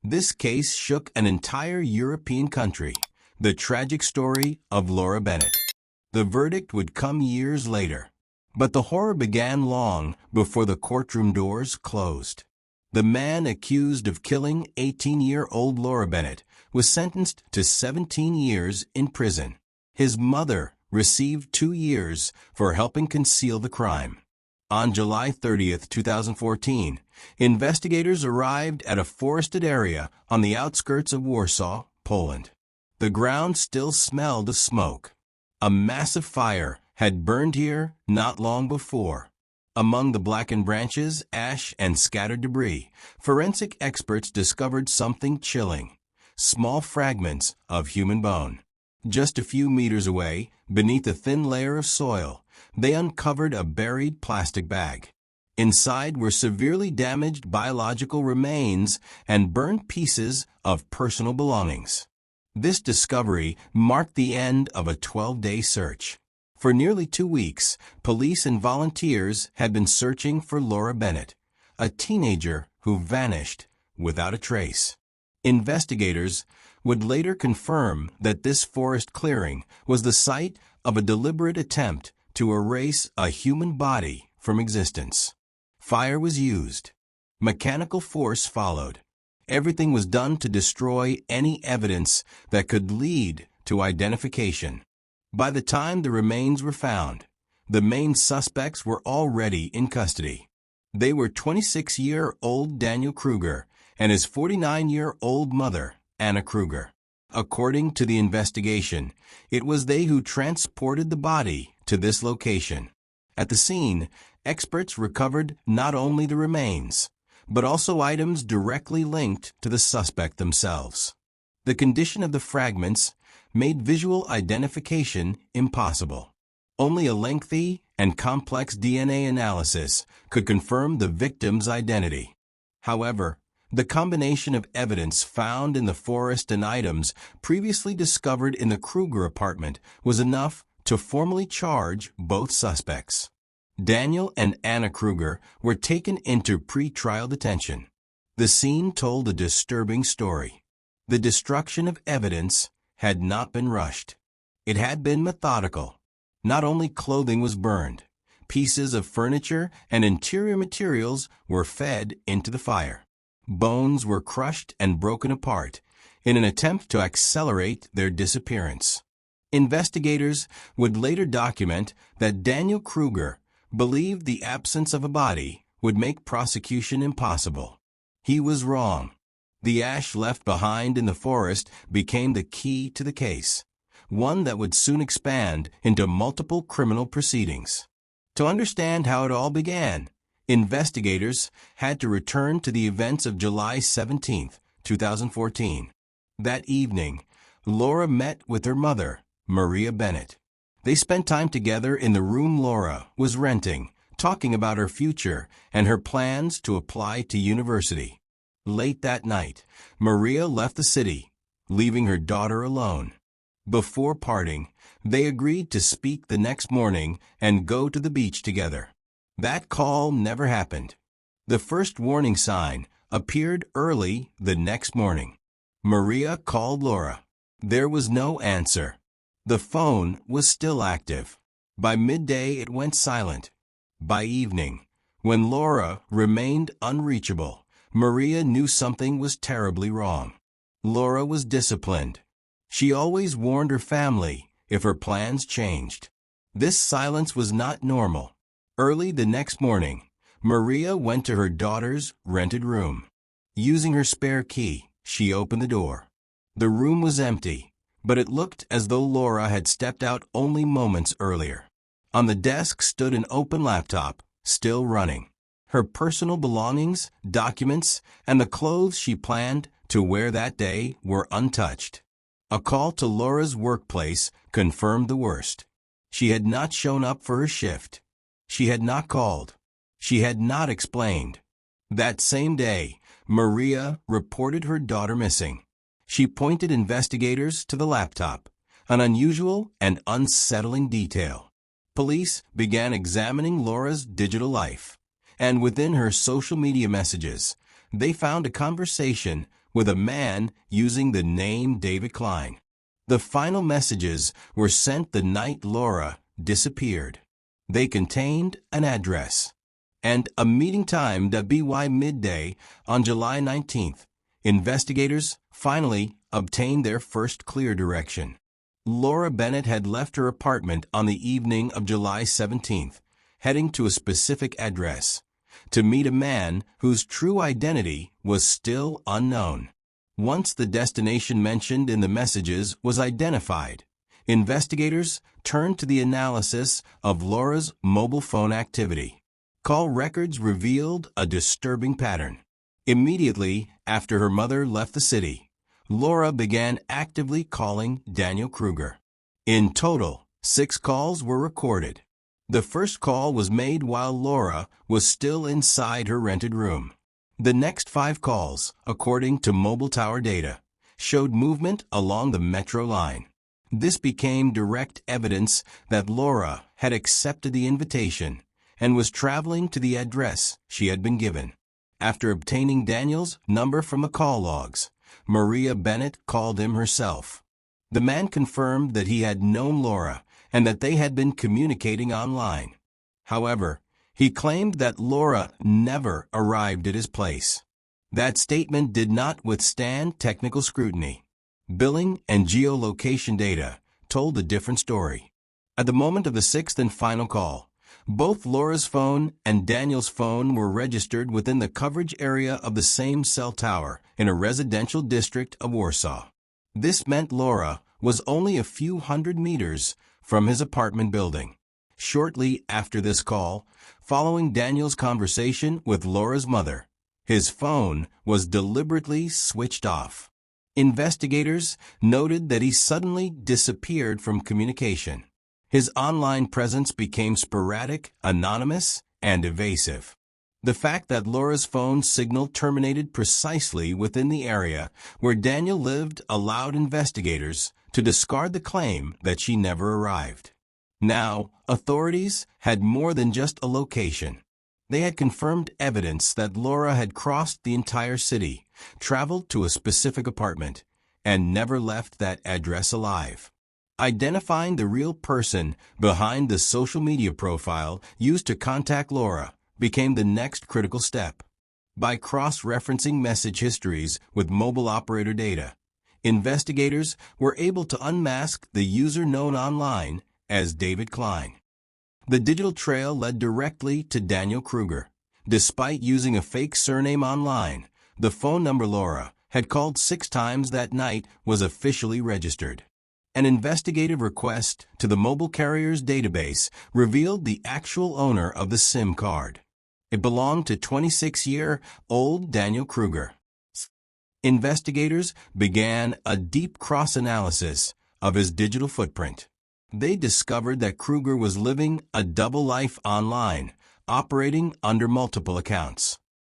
This case shook an entire European country, the tragic story of Laura Bennett. The verdict would come years later, but the horror began long before the courtroom doors closed. The man accused of killing 18-year-old Laura Bennett was sentenced to 17 years in prison. His mother received 2 years for helping conceal the crime. On July 30, 2014, investigators arrived at a forested area on the outskirts of Warsaw, Poland. The ground still smelled of smoke. A massive fire had burned here not long before. Among the blackened branches, ash, and scattered debris, forensic experts discovered something chilling: small fragments of human bone. Just a few meters away, beneath a thin layer of soil, they uncovered a buried plastic bag. Inside were severely damaged biological remains and burned pieces of personal belongings. This discovery marked the end of a 12-day search. For nearly 2 weeks, police and volunteers had been searching for Laura Bennett, a teenager who vanished without a trace. Investigators would later confirm that this forest clearing was the site of a deliberate attempt to erase a human body from existence. Fire was used. Mechanical force followed. Everything was done to destroy any evidence that could lead to identification. By the time the remains were found, the main suspects were already in custody. They were 26-year-old Daniel Kruger and his 49-year-old mother, Anna Kruger. According to the investigation, it was they who transported the body to this location. At the scene, experts recovered not only the remains, but also items directly linked to the suspect themselves. The condition of the fragments made visual identification impossible. Only a lengthy and complex DNA analysis could confirm the victim's identity. However, the combination of evidence found in the forest and items previously discovered in the Kruger apartment was enough to formally charge both suspects. Daniel and Anna Kruger were taken into pre-trial detention. The scene told a disturbing story. The destruction of evidence had not been rushed. It had been methodical. Not only clothing was burned, pieces of furniture and interior materials were fed into the fire. Bones were crushed and broken apart in an attempt to accelerate their disappearance. Investigators would later document that Daniel Kruger believed the absence of a body would make prosecution impossible. He was wrong. The ash left behind in the forest became the key to the case, one that would soon expand into multiple criminal proceedings. To understand how it all began, investigators had to return to the events of July 17, 2014. That evening, Laura met with her mother, Maria Bennett. They spent time together in the room Laura was renting, talking about her future and her plans to apply to university. Late that night, Maria left the city, leaving her daughter alone. Before parting, they agreed to speak the next morning and go to the beach together. That call never happened. The first warning sign appeared early the next morning. Maria called Laura. There was no answer. The phone was still active. By midday, it went silent. By evening, when Laura remained unreachable, Maria knew something was terribly wrong. Laura was disciplined. She always warned her family if her plans changed. This silence was not normal. Early the next morning, Maria went to her daughter's rented room. Using her spare key, she opened the door. The room was empty, but it looked as though Laura had stepped out only moments earlier. On the desk stood an open laptop, still running. Her personal belongings, documents, and the clothes she planned to wear that day were untouched. A call to Laura's workplace confirmed the worst. She had not shown up for her shift. She had not called. She had not explained. That same day, Maria reported her daughter missing. She pointed investigators to the laptop, an unusual and unsettling detail. Police began examining Laura's digital life, and within her social media messages, they found a conversation with a man using the name David Klein. The final messages were sent the night Laura disappeared. They contained an address and a meeting time by midday on July 19th. Investigators finally obtained their first clear direction. Laura Bennett had left her apartment on the evening of July 17th, heading to a specific address to meet a man whose true identity was still unknown. Once the destination mentioned in the messages was identified, investigators turned to the analysis of Laura's mobile phone activity. Call records revealed a disturbing pattern. Immediately after her mother left the city, Laura began actively calling Daniel Kruger. In total, 6 calls were recorded. The first call was made while Laura was still inside her rented room. The next 5 calls, according to mobile tower data, showed movement along the metro line. This became direct evidence that Laura had accepted the invitation and was traveling to the address she had been given. After obtaining Daniel's number from the call logs, Maria Bennett called him herself. The man confirmed that he had known Laura and that they had been communicating online. However, he claimed that Laura never arrived at his place. That statement did not withstand technical scrutiny. Billing and geolocation data told a different story. At the moment of the 6th and final call, both Laura's phone and Daniel's phone were registered within the coverage area of the same cell tower in a residential district of Warsaw. This meant Laura was only a few hundred meters from his apartment building. Shortly after this call, following Daniel's conversation with Laura's mother, his phone was deliberately switched off. Investigators noted that he suddenly disappeared from communication. His online presence became sporadic, anonymous, and evasive. The fact that Laura's phone signal terminated precisely within the area where Daniel lived allowed investigators to discard the claim that she never arrived. Now, authorities had more than just a location. They had confirmed evidence that Laura had crossed the entire city, traveled to a specific apartment, and never left that address alive. Identifying the real person behind the social media profile used to contact Laura became the next critical step. By cross-referencing message histories with mobile operator data, investigators were able to unmask the user known online as David Klein. The digital trail led directly to Daniel Kruger. Despite using a fake surname online, the phone number Laura had called 6 times that night was officially registered. An investigative request to the mobile carrier's database revealed the actual owner of the SIM card. It belonged to 26-year-old Daniel Kruger. Investigators began a deep cross-analysis of his digital footprint. They discovered that Kruger was living a double life online, operating under multiple accounts.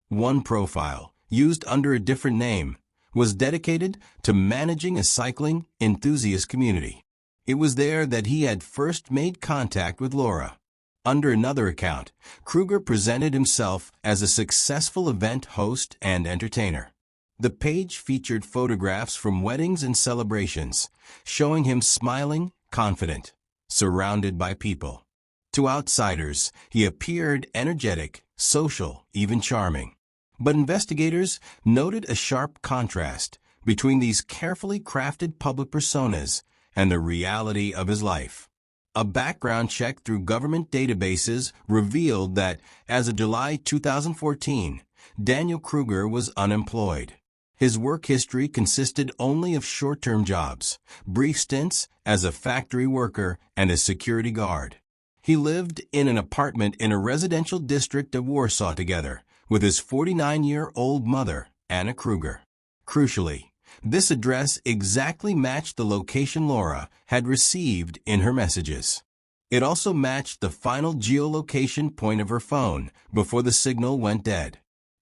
One profile, used under a different name, was dedicated to managing a cycling enthusiast community. It was there that he had first made contact with Laura. Under another account, Kruger presented himself as a successful event host and entertainer. The page featured photographs from weddings and celebrations, showing him smiling, confident, surrounded by people. To outsiders, he appeared energetic, social, even charming. But investigators noted a sharp contrast between these carefully crafted public personas and the reality of his life. A background check through government databases revealed that, as of July 2014, Daniel Kruger was unemployed. His work history consisted only of short-term jobs, brief stints as a factory worker and a security guard. He lived in an apartment in a residential district of Warsaw together with his 49-year-old mother, Anna Kruger. Crucially, this address exactly matched the location Laura had received in her messages. It also matched the final geolocation point of her phone before the signal went dead.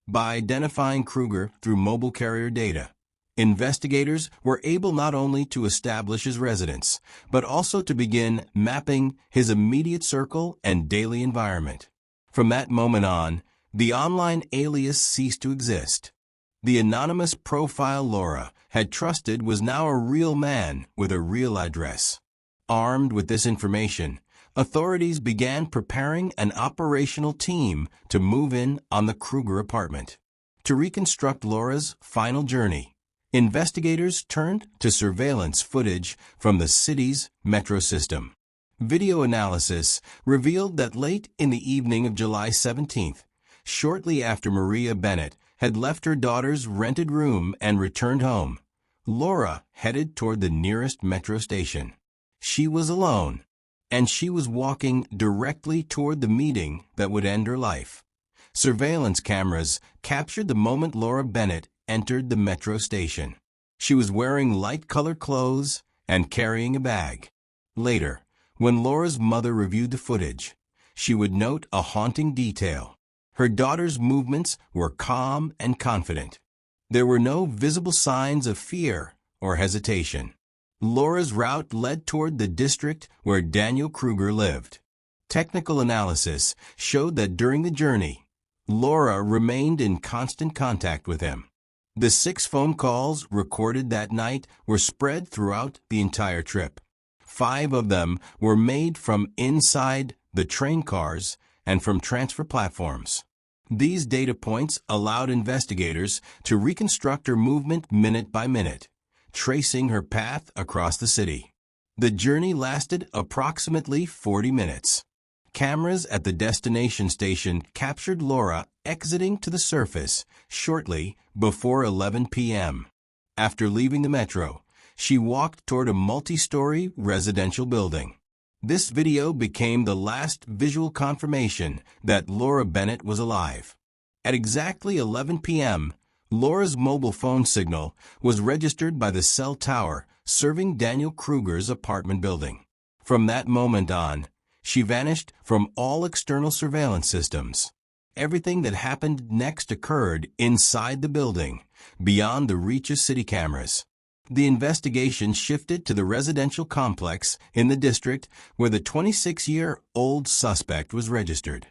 By identifying Kruger through mobile carrier data, investigators were able not only to establish his residence, but also to begin mapping his immediate circle and daily environment. From that moment on, the online alias ceased to exist. The anonymous profile Laura had trusted was now a real man with a real address. Armed with this information, authorities began preparing an operational team to move in on the Kruger apartment. To reconstruct Laura's final journey, investigators turned to surveillance footage from the city's metro system. Video analysis revealed that late in the evening of July 17th, shortly after Maria Bennett had left her daughter's rented room and returned home, Laura headed toward the nearest metro station. She was alone, and she was walking directly toward the meeting that would end her life. Surveillance cameras captured the moment Laura Bennett entered the metro station. She was wearing light-colored clothes and carrying a bag. Later, when Laura's mother reviewed the footage, she would note a haunting detail. Her daughter's movements were calm and confident. There were no visible signs of fear or hesitation. Laura's route led toward the district where Daniel Kruger lived. Technical analysis showed that during the journey, Laura remained in constant contact with him. The 6 phone calls recorded that night were spread throughout the entire trip. 5 of them were made from inside the train cars and from transfer platforms. These data points allowed investigators to reconstruct her movement minute by minute, tracing her path across the city. The journey lasted approximately 40 minutes. Cameras at the destination station captured Laura exiting to the surface shortly before 11 p.m. After leaving the metro, she walked toward a multi-story residential building. This video became the last visual confirmation that Laura Bennett was alive. At exactly 11 p.m., Laura's mobile phone signal was registered by the cell tower serving Daniel Kruger's apartment building. From that moment on, she vanished from all external surveillance systems. Everything that happened next occurred inside the building, beyond the reach of city cameras. The investigation shifted to the residential complex in the district where the 26-year-old suspect was registered.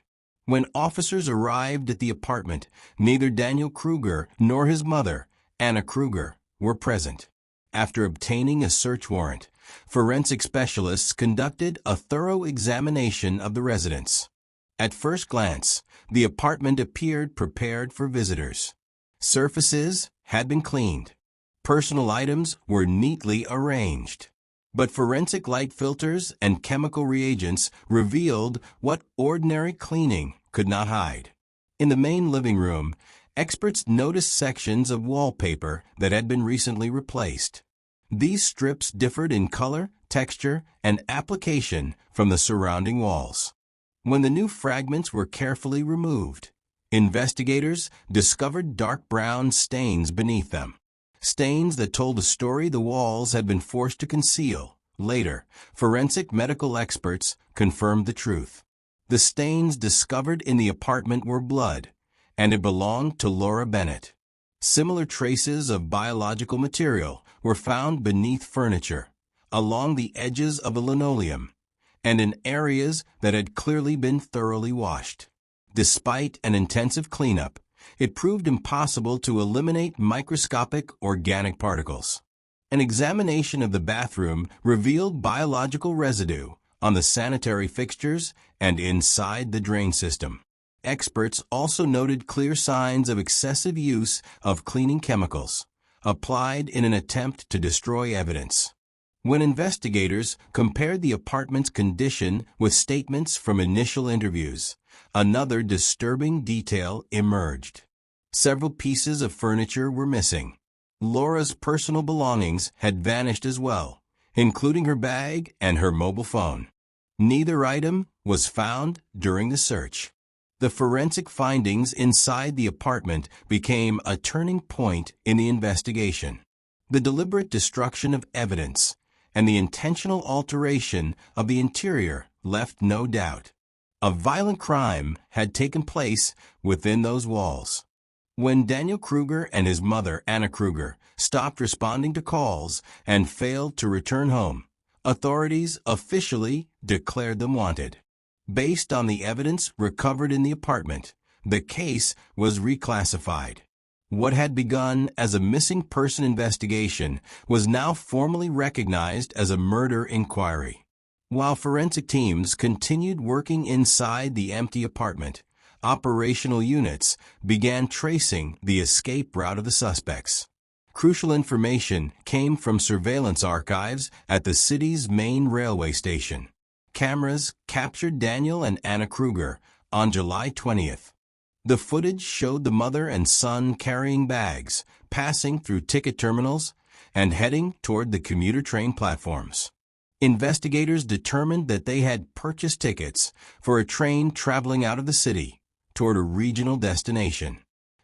When officers arrived at the apartment, neither Daniel Kruger nor his mother, Anna Kruger, were present. After obtaining a search warrant, forensic specialists conducted a thorough examination of the residence. At first glance, the apartment appeared prepared for visitors. Surfaces had been cleaned. Personal items were neatly arranged. But forensic light filters and chemical reagents revealed what ordinary cleaning could not hide. In the main living room, experts noticed sections of wallpaper that had been recently replaced. These strips differed in color, texture, and application from the surrounding walls. When the new fragments were carefully removed, investigators discovered dark brown stains beneath them. Stains that told a story the walls had been forced to conceal. Later, forensic medical experts confirmed the truth. The stains discovered in the apartment were blood, and it belonged to Laura Bennett. Similar traces of biological material were found beneath furniture, along the edges of a linoleum, and in areas that had clearly been thoroughly washed. Despite an intensive cleanup, it proved impossible to eliminate microscopic organic particles. An examination of the bathroom revealed biological residue on the sanitary fixtures and inside the drain system. Experts also noted clear signs of excessive use of cleaning chemicals, applied in an attempt to destroy evidence. When investigators compared the apartment's condition with statements from initial interviews, another disturbing detail emerged. Several pieces of furniture were missing. Laura's personal belongings had vanished as well, including her bag and her mobile phone. Neither item was found during the search. The forensic findings inside the apartment became a turning point in the investigation. The deliberate destruction of evidence and the intentional alteration of the interior left no doubt. A violent crime had taken place within those walls. When Daniel Kruger and his mother, Anna Kruger, stopped responding to calls and failed to return home, authorities officially declared them wanted. Based on the evidence recovered in the apartment, the case was reclassified. What had begun as a missing person investigation was now formally recognized as a murder inquiry. While forensic teams continued working inside the empty apartment, operational units began tracing the escape route of the suspects. Crucial information came from surveillance archives at the city's main railway station. Cameras captured Daniel and Anna Kruger on July 20th. The footage showed the mother and son carrying bags, passing through ticket terminals, and heading toward the commuter train platforms. Investigators determined that they had purchased tickets for a train traveling out of the city toward a regional destination.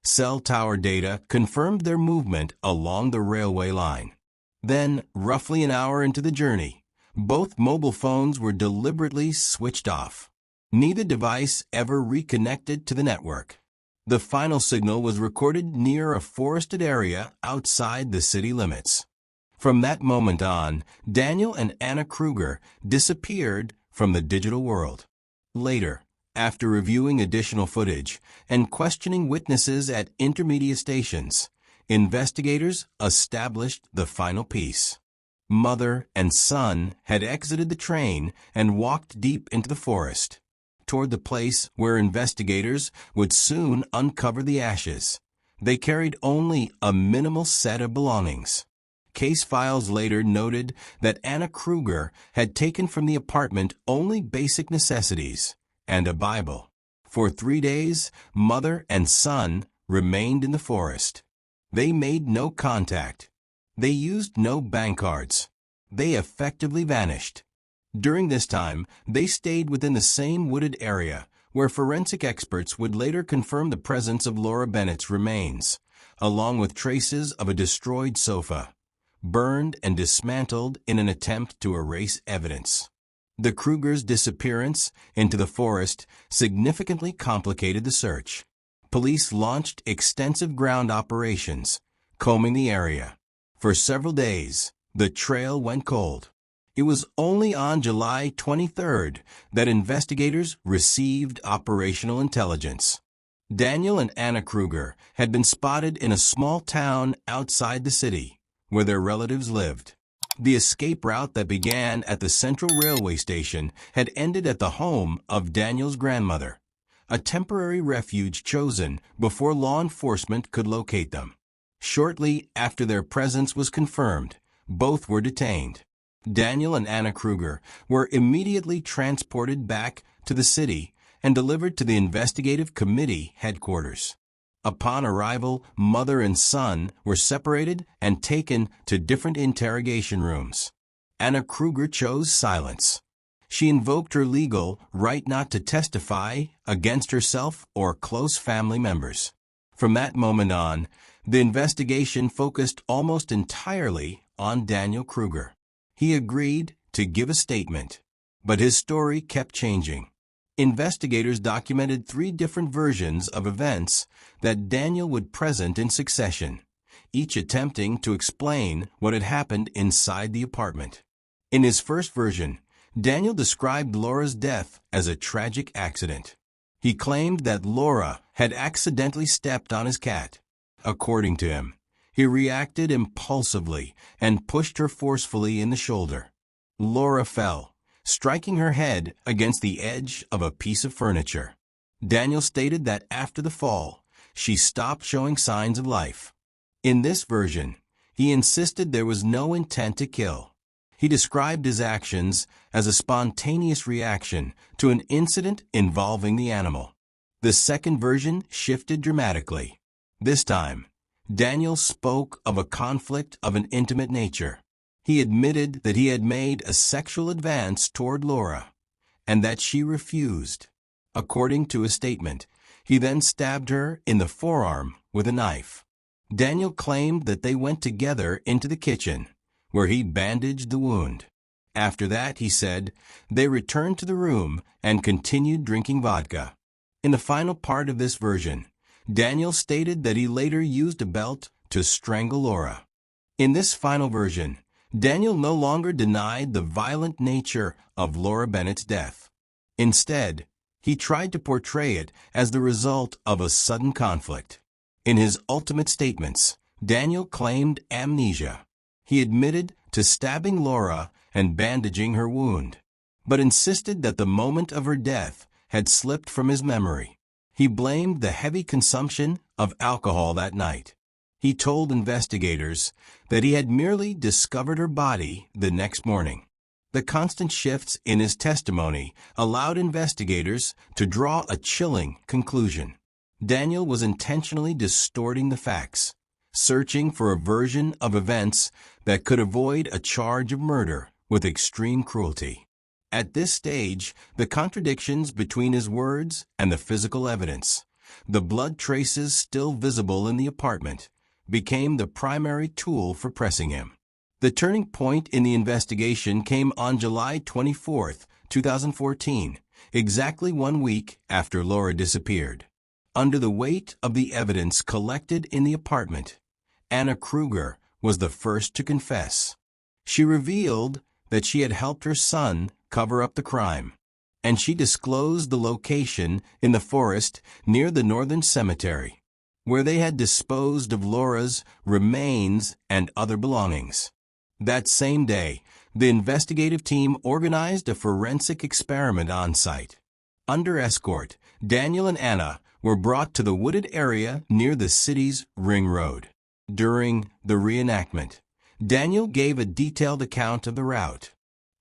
Cell tower data confirmed their movement along the railway line. Then, roughly an hour into the journey, both mobile phones were deliberately switched off. Neither device ever reconnected to the network. The final signal was recorded near a forested area outside the city limits. From that moment on, Daniel and Anna Kruger disappeared from the digital world. Later, after reviewing additional footage and questioning witnesses at intermediate stations, investigators established the final piece. Mother and son had exited the train and walked deep into the forest, toward the place where investigators would soon uncover the ashes. They carried only a minimal set of belongings. Case files later noted that Anna Kruger had taken from the apartment only basic necessities and a Bible. For 3 days, mother and son remained in the forest. They made no contact. They used no bank cards. They effectively vanished. During this time, they stayed within the same wooded area where forensic experts would later confirm the presence of Laura Bennett's remains, along with traces of a destroyed sofa, burned and dismantled in an attempt to erase evidence. The Krugers' disappearance into the forest significantly complicated the search. Police launched extensive ground operations, combing the area. For several days, the trail went cold. It was only on July 23rd that investigators received operational intelligence. Daniel and Anna Kruger had been spotted in a small town outside the city, where their relatives lived. The escape route that began at the Central Railway Station had ended at the home of Daniel's grandmother, a temporary refuge chosen before law enforcement could locate them. Shortly after their presence was confirmed, both were detained. Daniel and Anna Kruger were immediately transported back to the city and delivered to the investigative committee headquarters. Upon arrival, mother and son were separated and taken to different interrogation rooms. Anna Kruger chose silence. She invoked her legal right not to testify against herself or close family members. From that moment on, the investigation focused almost entirely on Daniel Kruger. He agreed to give a statement, but his story kept changing. Investigators documented 3 different versions of events that Daniel would present in succession, each attempting to explain what had happened inside the apartment. In his first version, Daniel described Laura's death as a tragic accident. He claimed that Laura had accidentally stepped on his cat. According to him, he reacted impulsively and pushed her forcefully in the shoulder. Laura fell, striking her head against the edge of a piece of furniture. Daniel stated that after the fall, she stopped showing signs of life. In this version, he insisted there was no intent to kill. He described his actions as a spontaneous reaction to an incident involving the animal. The second version shifted dramatically. This time, Daniel spoke of a conflict of an intimate nature. He admitted that he had made a sexual advance toward Laura, and that she refused. According to his statement, he then stabbed her in the forearm with a knife. Daniel claimed that they went together into the kitchen, where he bandaged the wound. After that, he said, they returned to the room and continued drinking vodka. In the final part of this version, Daniel stated that he later used a belt to strangle Laura. In this final version, Daniel no longer denied the violent nature of Laura Bennett's death. Instead, he tried to portray it as the result of a sudden conflict. In his ultimate statements, Daniel claimed amnesia. He admitted to stabbing Laura and bandaging her wound, but insisted that the moment of her death had slipped from his memory. He blamed the heavy consumption of alcohol that night. He told investigators that he had merely discovered her body the next morning. The constant shifts in his testimony allowed investigators to draw a chilling conclusion. Daniel was intentionally distorting the facts, searching for a version of events that could avoid a charge of murder with extreme cruelty. At this stage, the contradictions between his words and the physical evidence, the blood traces still visible in the apartment, became the primary tool for pressing him. The turning point in the investigation came on July 24, 2014, exactly 1 week after Laura disappeared. Under the weight of the evidence collected in the apartment, Anna Kruger was the first to confess. She revealed that she had helped her son cover up the crime, and she disclosed the location in the forest near the Northern Cemetery, where they had disposed of Laura's remains and other belongings. That same day, the investigative team organized a forensic experiment on site. Under escort, Daniel and Anna were brought to the wooded area near the city's Ring Road. During the reenactment, Daniel gave a detailed account of the route.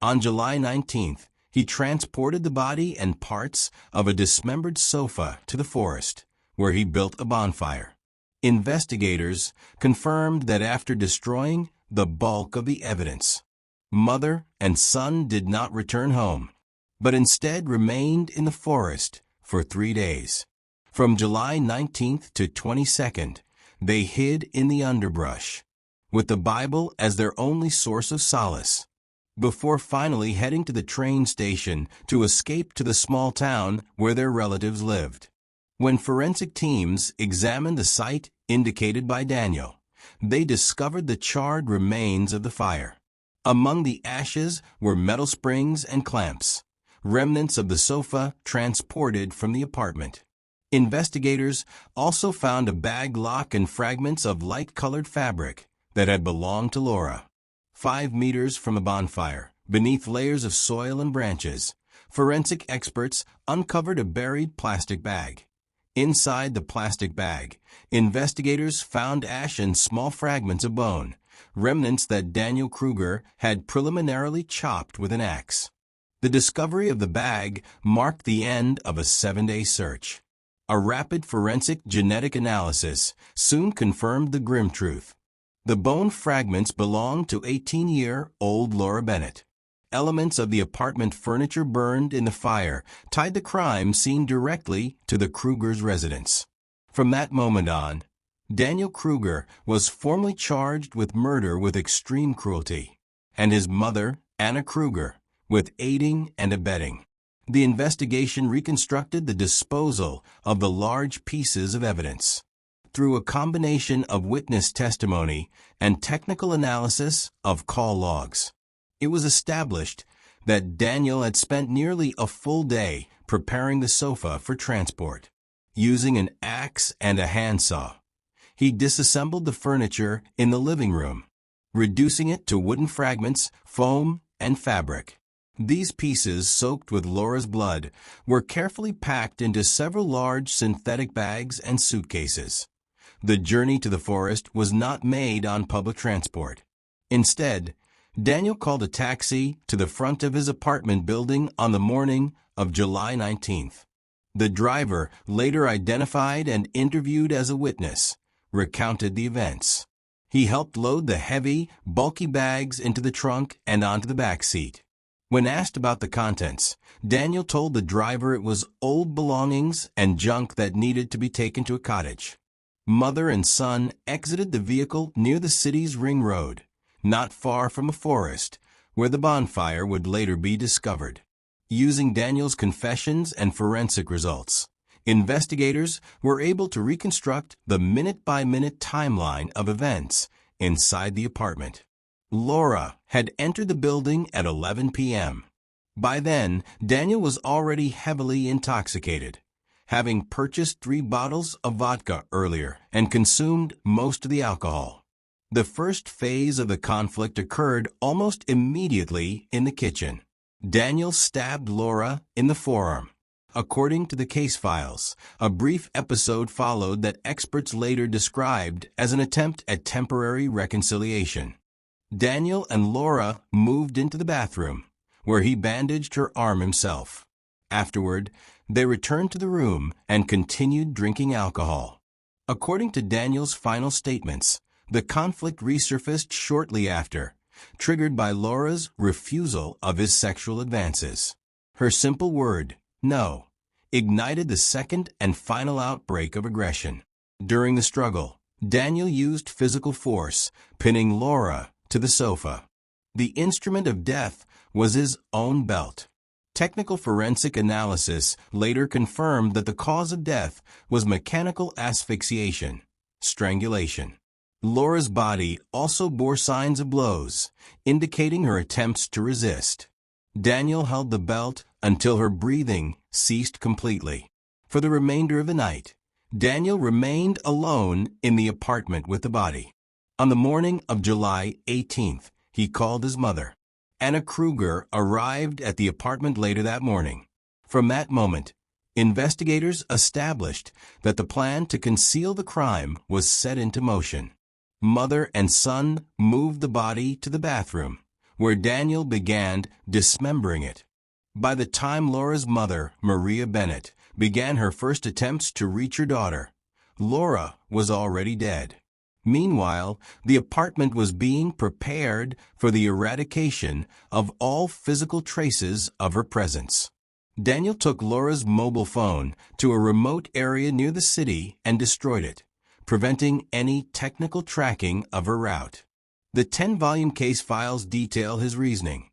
On July 19th, he transported the body and parts of a dismembered sofa to the forest, where he built a bonfire. Investigators confirmed that after destroying the bulk of the evidence, mother and son did not return home, but instead remained in the forest for 3 days. From July 19th to 22nd, they hid in the underbrush, with the Bible as their only source of solace, before finally heading to the train station to escape to the small town where their relatives lived. When forensic teams examined the site indicated by Daniel, they discovered the charred remains of the fire. Among the ashes were metal springs and clamps, remnants of the sofa transported from the apartment. Investigators also found a bag lock and fragments of light-colored fabric that had belonged to Laura. 5 meters from the bonfire, beneath layers of soil and branches, forensic experts uncovered a buried plastic bag. Inside the plastic bag, investigators found ash and small fragments of bone, remnants that Daniel Kruger had preliminarily chopped with an axe. The discovery of the bag marked the end of a 7-day search. A rapid forensic genetic analysis soon confirmed the grim truth. The bone fragments belonged to 18-year-old Laura Bennett. Elements of the apartment furniture burned in the fire tied the crime scene directly to the Krugers' residence. From that moment on, Daniel Kruger was formally charged with murder with extreme cruelty, and his mother, Anna Kruger, with aiding and abetting. The investigation reconstructed the disposal of the large pieces of evidence. Through a combination of witness testimony and technical analysis of call logs, it was established that Daniel had spent nearly a full day preparing the sofa for transport. Using an axe and a handsaw, he disassembled the furniture in the living room, reducing it to wooden fragments, foam, and fabric. These pieces, soaked with Laura's blood, were carefully packed into several large synthetic bags and suitcases. The journey to the forest was not made on public transport. Instead, Daniel called a taxi to the front of his apartment building on the morning of July 19th. The driver, later identified and interviewed as a witness, recounted the events. He helped load the heavy, bulky bags into the trunk and onto the back seat. When asked about the contents, Daniel told the driver it was old belongings and junk that needed to be taken to a cottage. Mother and son exited the vehicle near the city's Ring Road, not far from a forest, where the bonfire would later be discovered. Using Daniel's confessions and forensic results, investigators were able to reconstruct the minute-by-minute timeline of events inside the apartment. Laura had entered the building at 11 p.m. By then, Daniel was already heavily intoxicated, having purchased 3 bottles of vodka earlier and consumed most of the alcohol. The first phase of the conflict occurred almost immediately in the kitchen. Daniel stabbed Laura in the forearm. According to the case files, a brief episode followed that experts later described as an attempt at temporary reconciliation. Daniel and Laura moved into the bathroom, where he bandaged her arm himself. Afterward, they returned to the room and continued drinking alcohol. According to Daniel's final statements, the conflict resurfaced shortly after, triggered by Laura's refusal of his sexual advances. Her simple word, "no," ignited the second and final outbreak of aggression. During the struggle, Daniel used physical force, pinning Laura to the sofa. The instrument of death was his own belt. Technical forensic analysis later confirmed that the cause of death was mechanical asphyxiation, strangulation. Laura's body also bore signs of blows, indicating her attempts to resist. Daniel held the belt until her breathing ceased completely. For the remainder of the night, Daniel remained alone in the apartment with the body. On the morning of July 18th, he called his mother. Anna Kruger arrived at the apartment later that morning. From that moment, investigators established that the plan to conceal the crime was set into motion. Mother and son moved the body to the bathroom, where Daniel began dismembering it. By the time Laura's mother, Maria Bennett, began her first attempts to reach her daughter, Laura was already dead. Meanwhile, the apartment was being prepared for the eradication of all physical traces of her presence. Daniel took Laura's mobile phone to a remote area near the city and destroyed it, preventing any technical tracking of her route. The 10-volume case files detail his reasoning.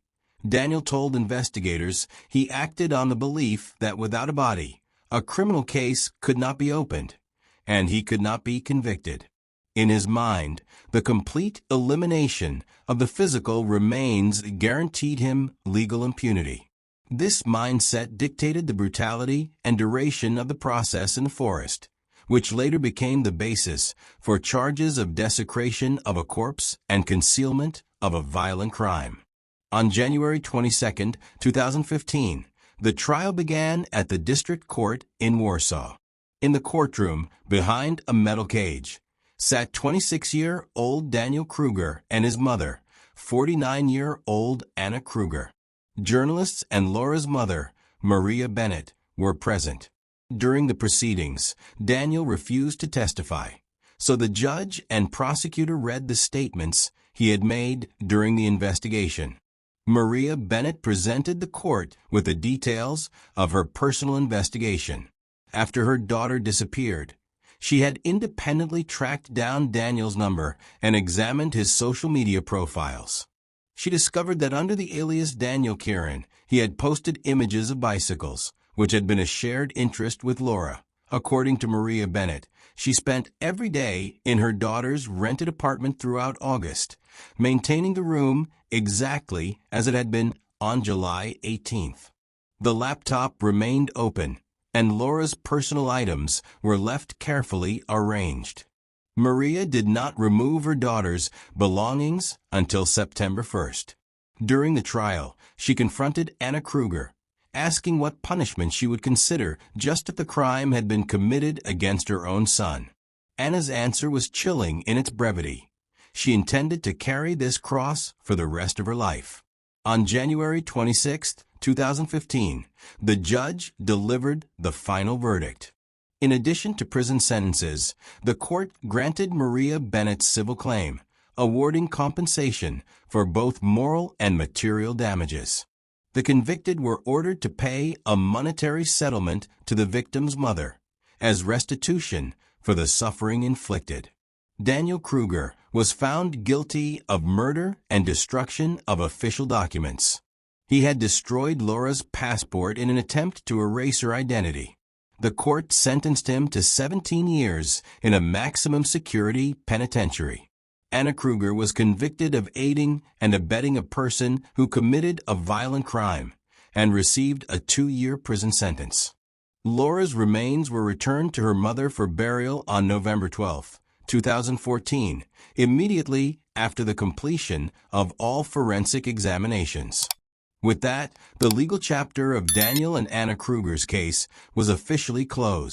Daniel told investigators he acted on the belief that without a body, a criminal case could not be opened, and he could not be convicted. In his mind, the complete elimination of the physical remains guaranteed him legal impunity. This mindset dictated the brutality and duration of the process in the forest, which later became the basis for charges of desecration of a corpse and concealment of a violent crime. On January 22, 2015, the trial began at the district court in Warsaw. In the courtroom, behind a metal cage, sat 26-year-old Daniel Kruger and his mother, 49-year-old Anna Kruger. Journalists and Laura's mother, Maria Bennett, were present. During the proceedings, Daniel refused to testify, so the judge and prosecutor read the statements he had made during the investigation. Maria Bennett presented the court with the details of her personal investigation. After her daughter disappeared, she had independently tracked down Daniel's number and examined his social media profiles. She discovered that under the alias Daniel Kieran, he had posted images of bicycles, which had been a shared interest with Laura. According to Maria Bennett, she spent every day in her daughter's rented apartment throughout August, maintaining the room exactly as it had been on July 18th. The laptop remained open, and Laura's personal items were left carefully arranged. Maria did not remove her daughter's belongings until September 1st. During the trial, she confronted Anna Kruger, asking what punishment she would consider just if the crime had been committed against her own son. Anna's answer was chilling in its brevity. She intended to carry this cross for the rest of her life. On January 26, 2015, the judge delivered the final verdict. In addition to prison sentences, the court granted Maria Bennett's civil claim, awarding compensation for both moral and material damages. The convicted were ordered to pay a monetary settlement to the victim's mother as restitution for the suffering inflicted. Daniel Kruger was found guilty of murder and destruction of official documents. He had destroyed Laura's passport in an attempt to erase her identity. The court sentenced him to 17 years in a maximum security penitentiary. Anna Kruger was convicted of aiding and abetting a person who committed a violent crime and received a 2-year prison sentence. Laura's remains were returned to her mother for burial on November 12, 2014, immediately after the completion of all forensic examinations. With that, the legal chapter of Daniel and Anna Kruger's case was officially closed.